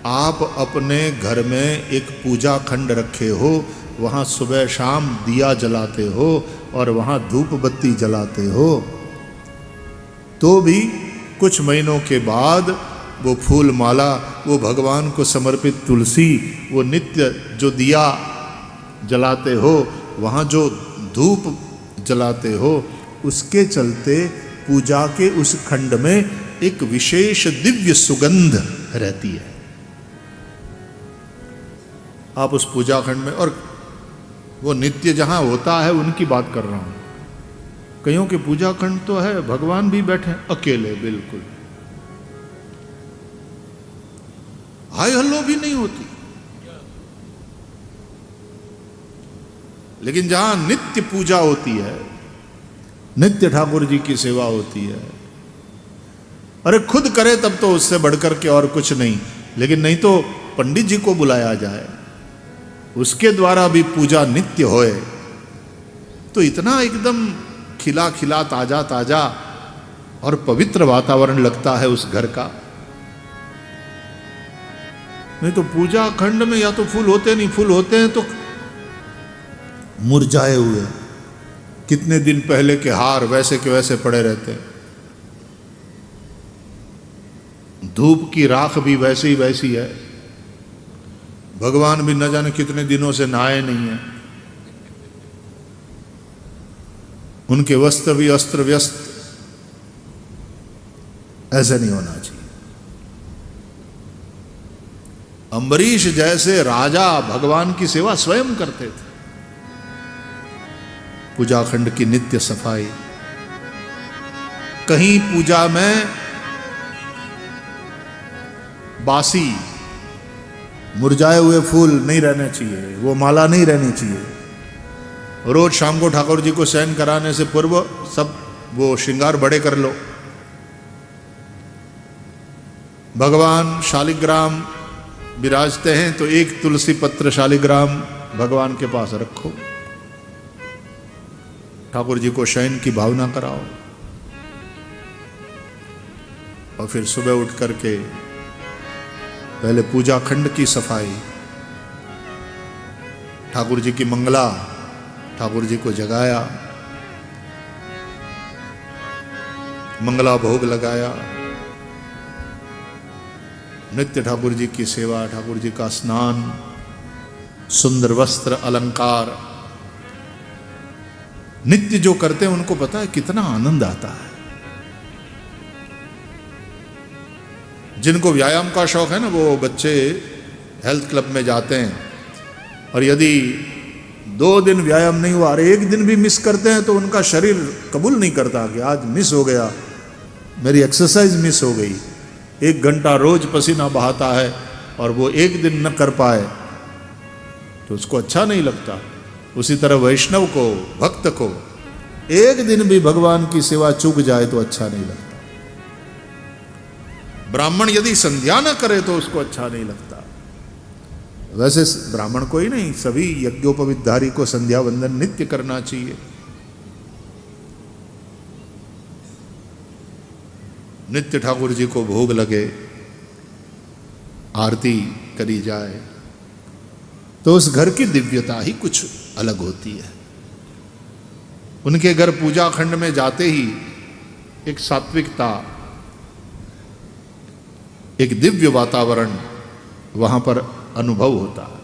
आप अपने घर में एक पूजा खंड रखे हो, वहाँ सुबह शाम दिया जलाते हो और वहाँ धूप बत्ती जलाते हो, तो भी कुछ महीनों के बाद वो फूल माला, वो भगवान को समर्पित तुलसी, वो नित्य जो दिया जलाते हो, वहाँ जो धूप जलाते हो, उसके चलते पूजा के उस खंड में एक विशेष दिव्य सुगंध रहती है। आप उस पूजा खंड में, और वो नित्य जहां होता है उनकी बात कर रहा हूं, कईयों के पूजा खंड तो है भगवान भी बैठे अकेले, बिल्कुल हाय हल्लो भी नहीं होती, लेकिन जहां नित्य पूजा होती है, नित्य ठाकुर जी की सेवा होती है, अरे खुद करे तब तो उससे बढ़कर के और कुछ नहीं, लेकिन नहीं तो पंडित जी को बुलाया जाए, उसके द्वारा भी पूजा नित्य होए, तो इतना एकदम खिला खिला ताजा ताजा और पवित्र वातावरण लगता है उस घर का। नहीं तो पूजा खंड में या तो फूल होते नहीं, फूल होते हैं तो मुरझाए हुए, कितने दिन पहले के हार वैसे के वैसे पड़े रहते हैं, धूप की राख भी वैसी वैसी है, भगवान भी न जाने कितने दिनों से नहाए नहीं है, उनके वस्त्र भी अस्त्र व्यस्त। ऐसा नहीं होना चाहिए। अम्बरीश जैसे राजा भगवान की सेवा स्वयं करते थे। पूजा खंड की नित्य सफाई, कहीं पूजा में बासी मुरझाए हुए फूल नहीं रहने चाहिए, वो माला नहीं रहनी चाहिए। रोज शाम को ठाकुर जी को शयन कराने से पूर्व सब वो श्रृंगार बड़े कर लो। भगवान शालिग्राम विराजते हैं तो एक तुलसी पत्र शालिग्राम भगवान के पास रखो, ठाकुर जी को शयन की भावना कराओ, और फिर सुबह उठ करके पहले पूजा खंड की सफाई, ठाकुर जी की मंगला, ठाकुर जी को जगाया, मंगला भोग लगाया, नित्य ठाकुर जी की सेवा, ठाकुर जी का स्नान, सुंदर वस्त्र अलंकार, नित्य जो करते हैं उनको पता है कितना आनंद आता है। जिनको व्यायाम का शौक है ना, वो बच्चे हेल्थ क्लब में जाते हैं, और यदि 2 दिन व्यायाम नहीं हुआ और 1 दिन भी मिस करते हैं तो उनका शरीर कबूल नहीं करता कि आज मिस हो गया, मेरी एक्सरसाइज मिस हो गई। 1 घंटा रोज पसीना बहाता है और वो 1 दिन न कर पाए तो उसको अच्छा नहीं लगता। उसी तरह वैष्णव को, भक्त को 1 दिन भी भगवान की सेवा चूक जाए तो अच्छा नहीं लगता। ब्राह्मण यदि संध्या न करे तो उसको अच्छा नहीं लगता। वैसे ब्राह्मण को ही नहीं, सभी यज्ञोपवीतधारी को संध्या वंदन नित्य करना चाहिए। नित्य ठाकुर जी को भोग लगे, आरती करी जाए, तो उस घर की दिव्यता ही कुछ अलग होती है। उनके घर पूजा खंड में जाते ही एक सात्विकता, एक दिव्य वातावरण वहां पर अनुभव होता है।